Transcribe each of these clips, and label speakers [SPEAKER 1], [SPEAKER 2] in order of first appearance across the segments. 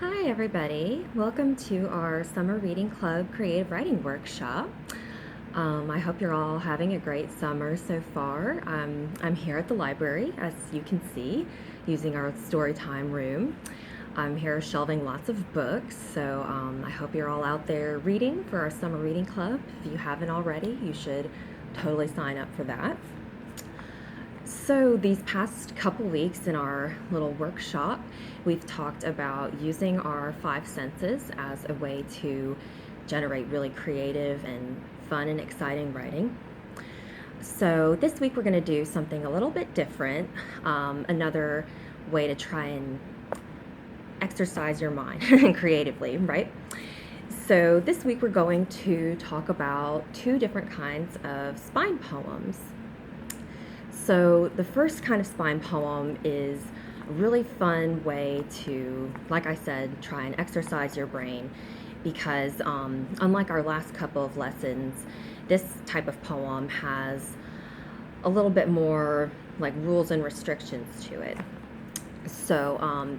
[SPEAKER 1] Hi everybody, welcome to our Summer Reading Club Creative Writing Workshop. I hope you're all having a great summer so far. I'm here at the library, as you can see, using our story time room. I'm here shelving lots of books, so I hope you're all out there reading for our Summer Reading Club. If you haven't already, you should totally sign up for that. So these past couple weeks in our little workshop, we've talked about using our five senses as a way to generate really creative and fun and exciting writing. So this week we're going to do something a little bit different, another way to try and exercise your mind creatively, right? So this week we're going to talk about two different kinds of spine poems. So the first kind of spine poem is a really fun way to, like I said, try and exercise your brain because unlike our last couple of lessons, this type of poem has a little bit more like rules and restrictions to it. So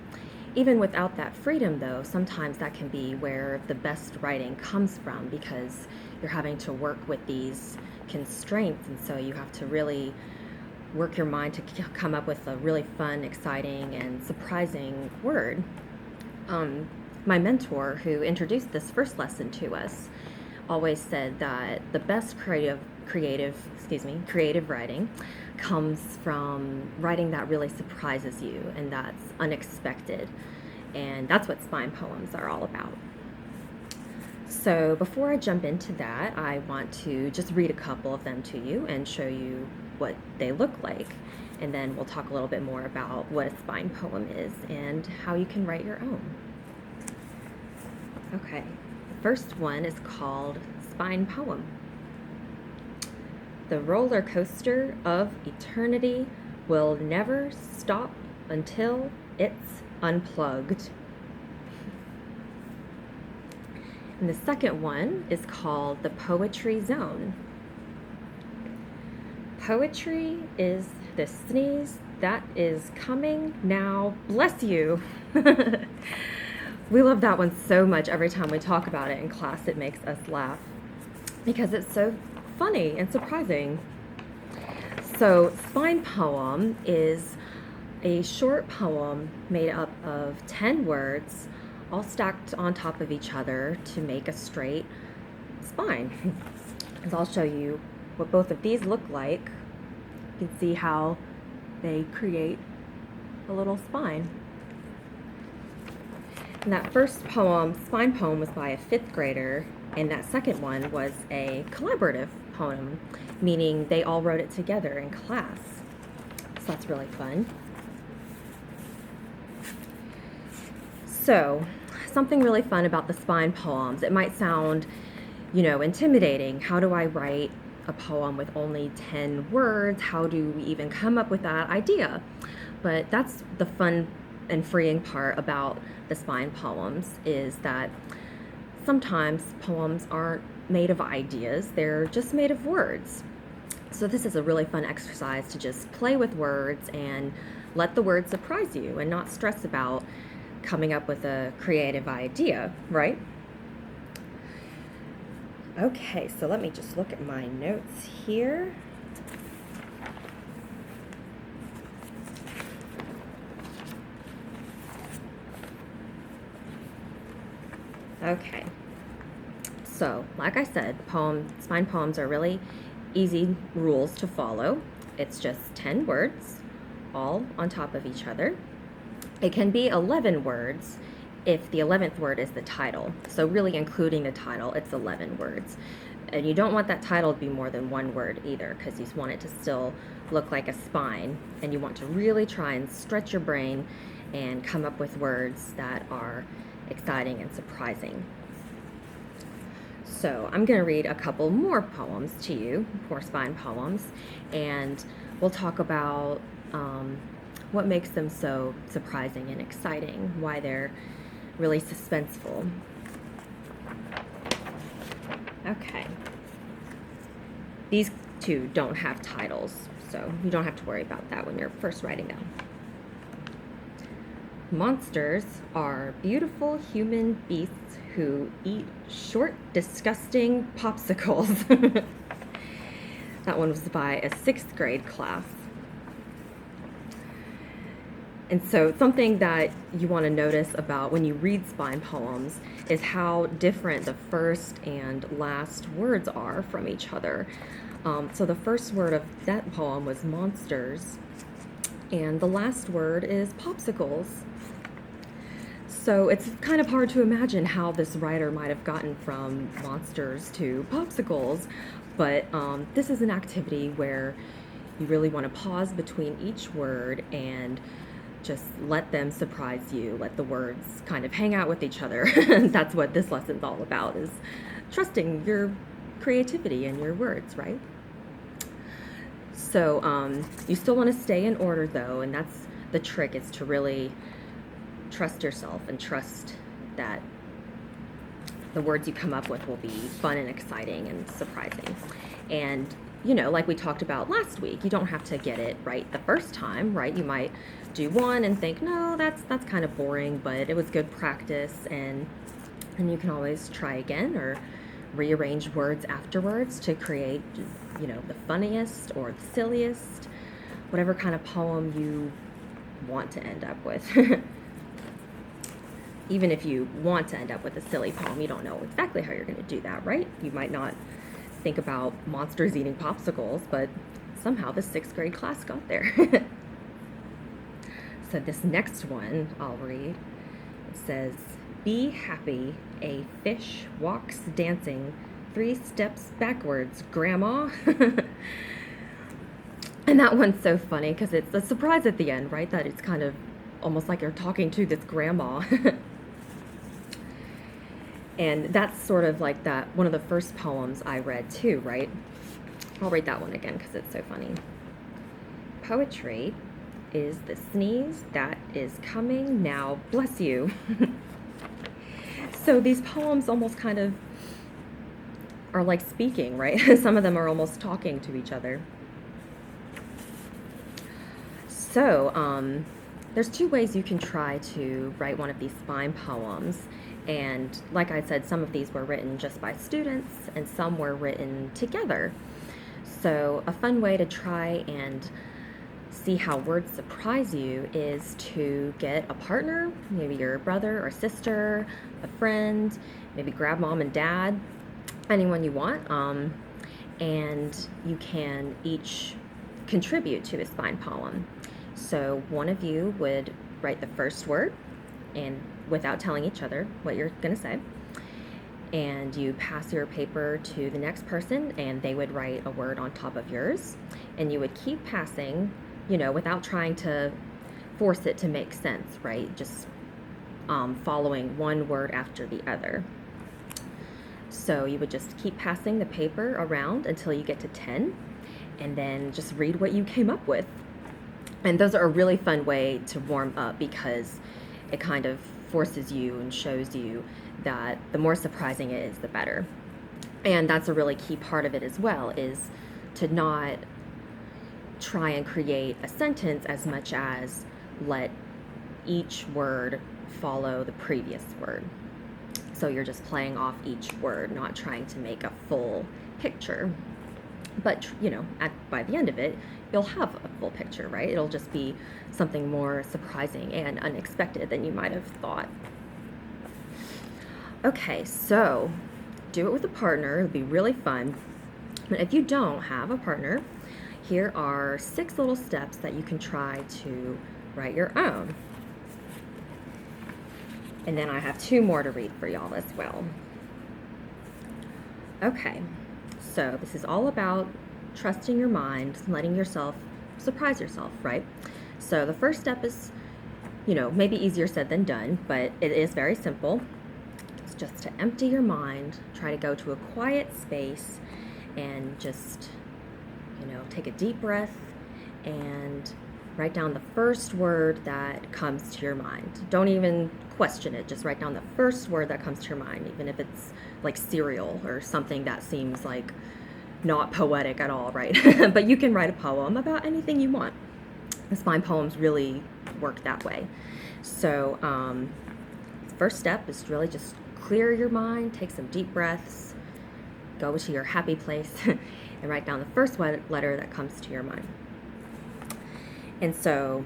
[SPEAKER 1] even without that freedom though, sometimes that can be where the best writing comes from because you're having to work with these constraints, and so you have to really work your mind to come up with a really fun, exciting, and surprising word. My mentor, who introduced this first lesson to us, always said that the best creative writing comes from writing that really surprises you and that's unexpected. And that's what spine poems are all about. So before I jump into that, I want to just read a couple of them to you and show you what they look like. And then we'll talk a little bit more about what a spine poem is and how you can write your own. Okay, the first one is called Spine Poem. The roller coaster of eternity will never stop until it's unplugged. And the second one is called The Poetry Zone. Poetry is the sneeze that is coming now. Bless you. We love that one so much. Every time we talk about it in class, it makes us laugh because it's so funny and surprising. So, spine poem is a short poem made up of 10 words, all stacked on top of each other to make a straight spine. And I'll show you what both of these look like. You can see how they create a little spine. And that first poem, spine poem, was by a 5th grader, and that second one was a collaborative poem, meaning they all wrote it together in class. So that's really fun. So, something really fun about the spine poems. It might sound, intimidating. How do I write a poem with only 10 words? How do we even come up with that idea? But that's the fun and freeing part about the spine poems, is that sometimes poems aren't made of ideas, they're just made of words. So this is a really fun exercise to just play with words and let the words surprise you and not stress about coming up with a creative idea, right? Okay, so let me just look at my notes here. Okay, so like I said, spine poems are really easy rules to follow. It's just 10 words, all on top of each other. It can be 11 words if the 11th word is the title. So really including the title, it's 11 words. And you don't want that title to be more than one word either, because you want it to still look like a spine. And you want to really try and stretch your brain and come up with words that are exciting and surprising. So I'm going to read a couple more poems to you, more spine poems, and we'll talk about what makes them so surprising and exciting, why they're really suspenseful. Okay. These two don't have titles, so you don't have to worry about that when you're first writing them. Monsters are beautiful human beasts who eat short, disgusting popsicles. That one was by a 6th grade class. And so something that you want to notice about when you read spine poems is how different the first and last words are from each other. So the first word of that poem was monsters, and the last word is popsicles. So it's kind of hard to imagine how this writer might have gotten from monsters to popsicles, but this is an activity where you really want to pause between each word and just let them surprise you, let the words kind of hang out with each other. That's what this lesson's all about, is trusting your creativity and your words, right? So you still want to stay in order though, and that's the trick, is to really trust yourself and trust that the words you come up with will be fun and exciting and surprising. And like we talked about last week, you don't have to get it right the first time, right? You might do one and think, no, that's kind of boring, but it was good practice, and you can always try again or rearrange words afterwards to create, the funniest or the silliest, whatever kind of poem you want to end up with. Even if you want to end up with a silly poem, you don't know exactly how you're going to do that, right? You might not think about monsters eating popsicles, but somehow the 6th grade class got there. So this next one I'll read. It says, "Be happy, a fish walks dancing 3 steps backwards, Grandma." And that one's so funny because it's a surprise at the end, right? That it's kind of almost like you're talking to this grandma. And that's sort of like that one of the first poems I read too, right? I'll read that one again because it's so funny. "Poetry is the sneeze that is coming now, bless you." So these poems almost kind of are like speaking, right? Some of them are almost talking to each other. So there's 2 ways you can try to write one of these spine poems. And like I said, some of these were written just by students and some were written together. So a fun way to try and see how words surprise you is to get a partner, maybe your brother or sister, a friend, maybe grab mom and dad, anyone you want, and you can each contribute to a spine poem. So one of you would write the first word, and without telling each other what you're going to say, and you pass your paper to the next person and they would write a word on top of yours, and you would keep passing, without trying to force it to make sense, right? Just following one word after the other. So you would just keep passing the paper around until you get to 10, and then just read what you came up with. And those are a really fun way to warm up because it kind of forces you and shows you that the more surprising it is, the better. And that's a really key part of it as well, is to not try and create a sentence as much as let each word follow the previous word. So you're just playing off each word, not trying to make a full picture. But, by the end of it, you'll have a full picture, right? It'll just be something more surprising and unexpected than you might have thought. Okay, so do it with a partner. It'll be really fun. But if you don't have a partner, here are 6 little steps that you can try to write your own. And then I have 2 more to read for y'all as well. Okay, so this is all about trusting your mind, letting yourself surprise yourself, right? So the first step is, maybe easier said than done, but it is very simple. It's just to empty your mind, try to go to a quiet space and just, take a deep breath and write down the first word that comes to your mind. Don't even question it, just write down the first word that comes to your mind, even if it's like cereal or something that seems like not poetic at all, right? But you can write a poem about anything you want. The spine poems really work that way. So first step is really just clear your mind, take some deep breaths, go to your happy place, and write down the first letter that comes to your mind. And so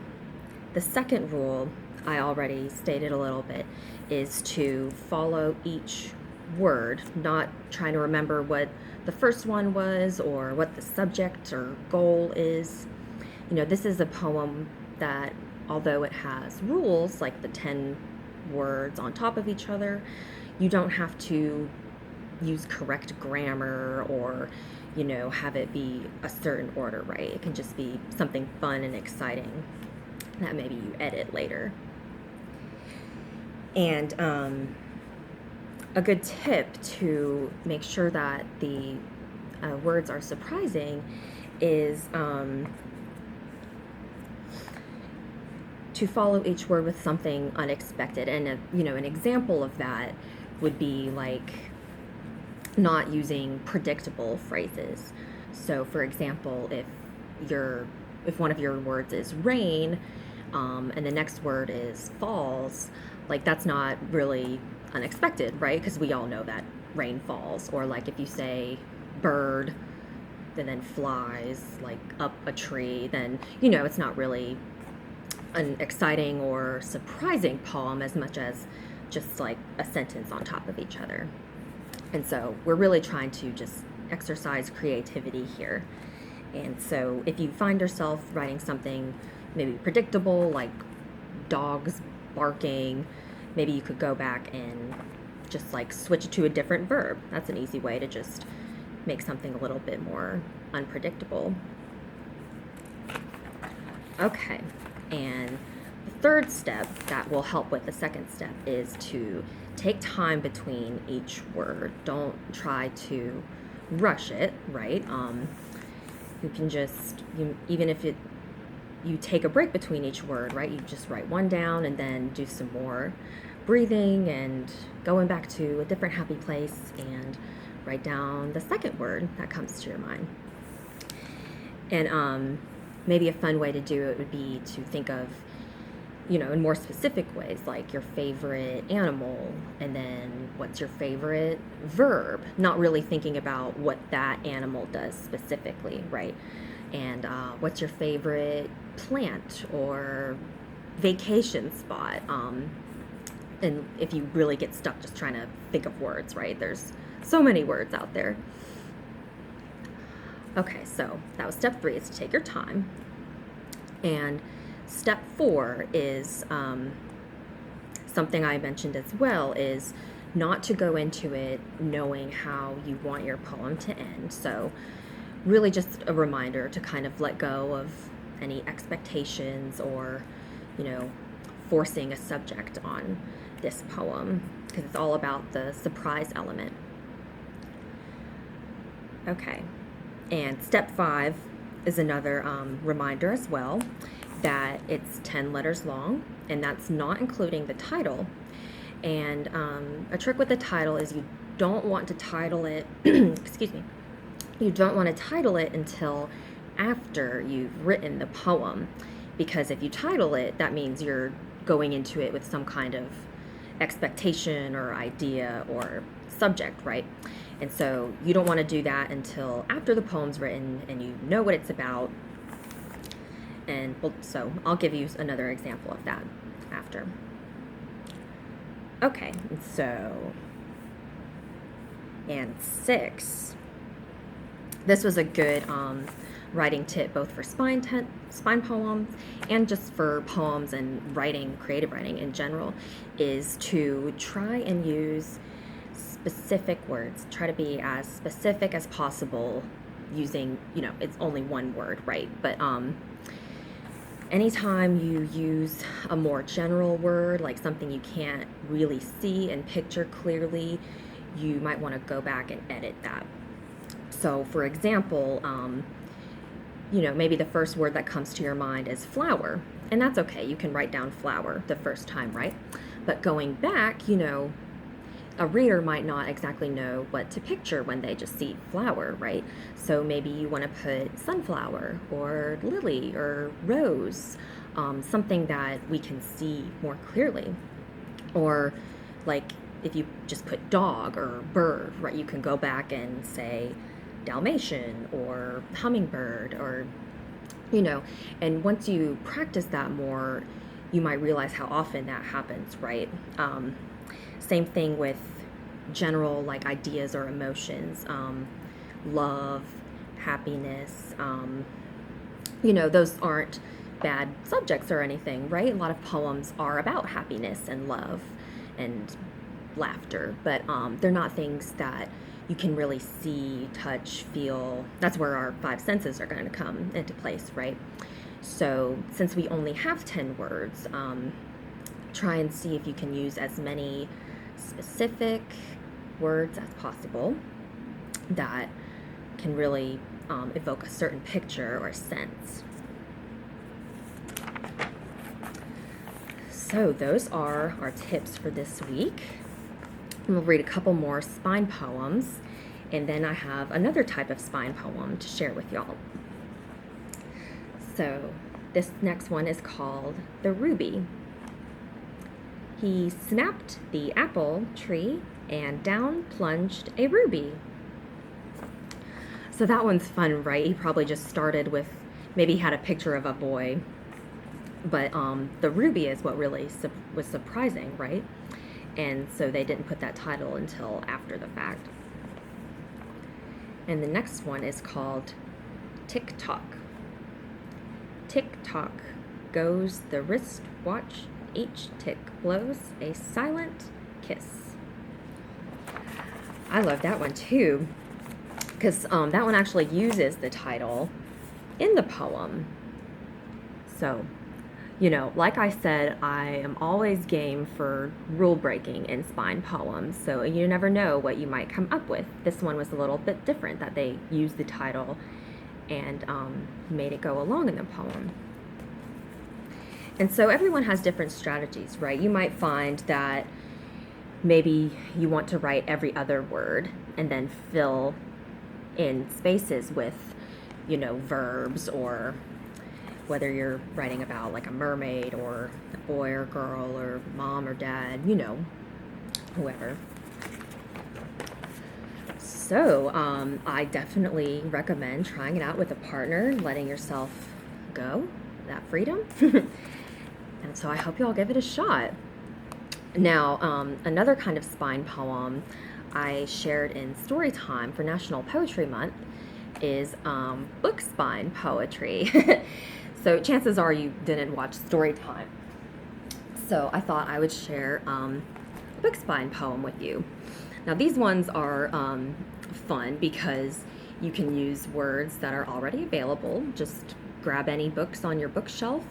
[SPEAKER 1] the second rule, I already stated a little bit, is to follow each word, not trying to remember what the first one was or what the subject or goal is. You know, this is a poem that, although it has rules, like the 10 words on top of each other, you don't have to use correct grammar or, you know, have it be a certain order, right? It can just be something fun and exciting that maybe you edit later. And a good tip to make sure that the words are surprising is to follow each word with something unexpected. And an example of that would be like not using predictable phrases. So for example, if one of your words is rain, and the next word is falls, like that's not really unexpected, right? Because we all know that rain falls. Or like if you say bird and then flies like up a tree, then it's not really an exciting or surprising poem as much as just like a sentence on top of each other. And so we're really trying to just exercise creativity here. And so if you find yourself writing something maybe predictable, like dogs barking, maybe you could go back and just like switch it to a different verb. That's an easy way to just make something a little bit more unpredictable. Okay, and the third step that will help with the second step is to take time between each word. Don't try to rush it, right? You can just, even if you take a break between each word, right? You just write one down and then do some more breathing and going back to a different happy place and write down the second word that comes to your mind. And maybe a fun way to do it would be to think of, in more specific ways, like your favorite animal, and then what's your favorite verb, not really thinking about what that animal does specifically, right? And what's your favorite plant or vacation spot? And if you really get stuck just trying to think of words, right? There's so many words out there. Okay, so that was step 3, is to take your time. And step 4 is something I mentioned as well, is not to go into it knowing how you want your poem to end. So really just a reminder to kind of let go of any expectations or, forcing a subject on this poem, because it's all about the surprise element. Okay, and step 5 is another reminder as well, that it's 10 letters long, and that's not including the title. And a trick with the title is you don't want to title it, excuse me, you don't want to title it until after you've written the poem, because if you title it, that means you're going into it with some kind of expectation or idea or subject, right? And so you don't want to do that until after the poem's written and you know what it's about. And so I'll give you another example of that after. Okay, and 6. This was a good writing tip both for spine poems and just for poems and writing, creative writing in general, is to try and use specific words. Try to be as specific as possible using, it's only one word, right? But anytime you use a more general word, like something you can't really see and picture clearly, you might want to go back and edit that. So for example, maybe the first word that comes to your mind is flower, and that's okay. You can write down flower the first time, right? But going back, a reader might not exactly know what to picture when they just see flower, right? So maybe you want to put sunflower or lily or rose, something that we can see more clearly. Or like if you just put dog or bird, right, you can go back and say Dalmatian or hummingbird or, and once you practice that more, you might realize how often that happens, right? Same thing with general like ideas or emotions, love, happiness, those aren't bad subjects or anything, right? A lot of poems are about happiness and love and laughter, but they're not things that you can really see, touch, feel. That's where our five senses are going to come into place, right? So since we only have 10 words, try and see if you can use as many specific words as possible that can really evoke a certain picture or sense. So those are our tips for this week. We'll read a couple more spine poems, and then I have another type of spine poem to share with y'all. So this next one is called The Ruby. He snapped the apple tree and down plunged a ruby. So that one's fun, right? He probably just started with, maybe he had a picture of a boy, but the ruby is what really was surprising, right? And so they didn't put that title until after the fact. And the next one is called Tick Tock. Tick tock goes the wristwatch, each tick blows a silent kiss. I love that one too, because that one actually uses the title in the poem. So, like I said, I am always game for rule breaking in spine poems, so you never know what you might come up with. This one was a little bit different, that they used the title and made it go along in the poem. And so everyone has different strategies, right? You might find that maybe you want to write every other word and then fill in spaces with, verbs, or whether you're writing about like a mermaid or a boy or girl or mom or dad, whoever. So I definitely recommend trying it out with a partner, letting yourself go, that freedom. And so I hope you all give it a shot. Now, another kind of spine poem I shared in Storytime for National Poetry Month is book spine poetry. So chances are you didn't watch Storytime. So I thought I would share a book spine poem with you. Now these ones are fun because you can use words that are already available. Just grab any books on your bookshelf.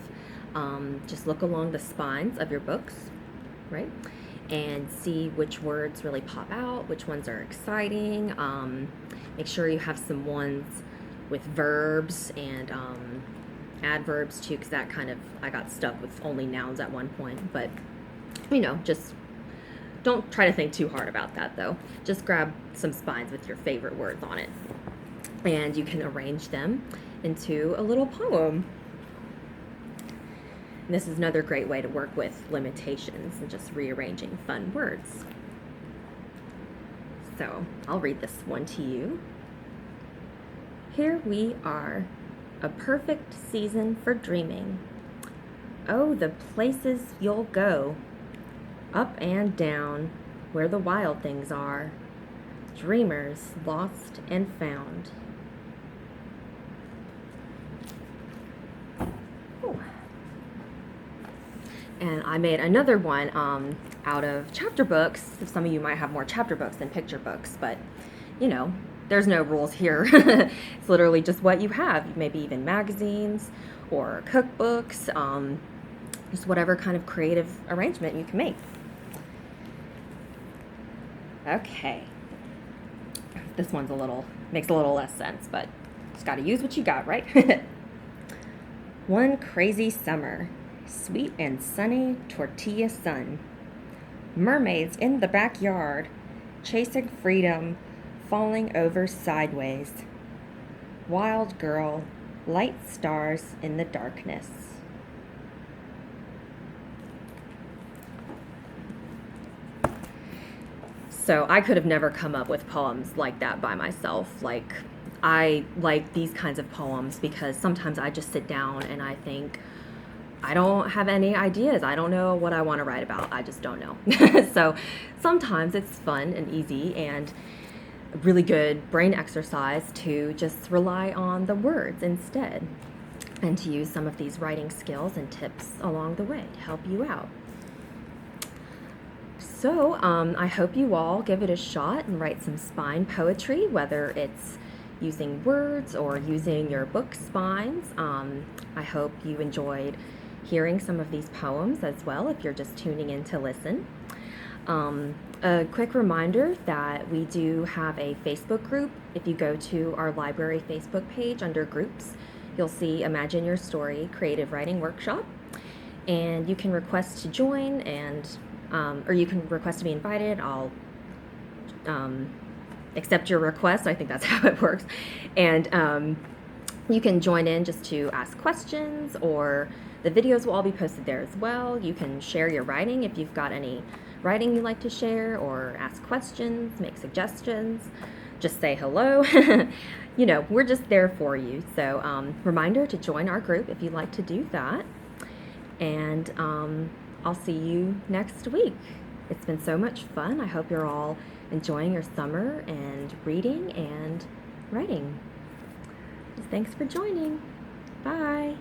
[SPEAKER 1] Just look along the spines of your books, right? And see which words really pop out, which ones are exciting. Make sure you have some ones with verbs and adverbs too, because that kind of, I got stuck with only nouns at one point. But, just don't try to think too hard about that though. Just grab some spines with your favorite words on it. And you can arrange them into a little poem. And this is another great way to work with limitations and just rearranging fun words. So I'll read this one to you. Here we are, a perfect season for dreaming. Oh, the places you'll go, up and down, where the wild things are, dreamers lost and found. Ooh. And I made another one out of chapter books. Some of you might have more chapter books than picture books, but there's no rules here. It's literally just what you have. Maybe even magazines or cookbooks, just whatever kind of creative arrangement you can make. Okay. This one's makes a little less sense, but just got to use what you got, right? One crazy summer, sweet and sunny tortilla sun. Mermaids in the backyard chasing freedom, falling over sideways. Wild girl, light stars in the darkness. So I could have never come up with poems like that by myself. Like, I like these kinds of poems because sometimes I just sit down and I think, I don't have any ideas. I don't know what I want to write about. I just don't know. So sometimes it's fun and easy and a really good brain exercise to just rely on the words instead and to use some of these writing skills and tips along the way to help you out. So I hope you all give it a shot and write some spine poetry, whether it's using words or using your book spines. I hope you enjoyed hearing some of these poems as well if you're just tuning in to listen. A quick reminder that we do have a Facebook group. If you go to our library Facebook page under groups, you'll see Imagine Your Story Creative Writing Workshop, and you can request to join and or you can request to be invited. I'll accept your request. I think that's how it works. And you can join in just to ask questions, or the videos will all be posted there as well. You can share your writing if you've got any writing you'd like to share, or ask questions, make suggestions, just say hello. You know, we're just there for you. So reminder to join our group if you'd like to do that. And I'll see you next week. It's been so much fun. I hope you're all enjoying your summer and reading and writing. Thanks for joining. Bye.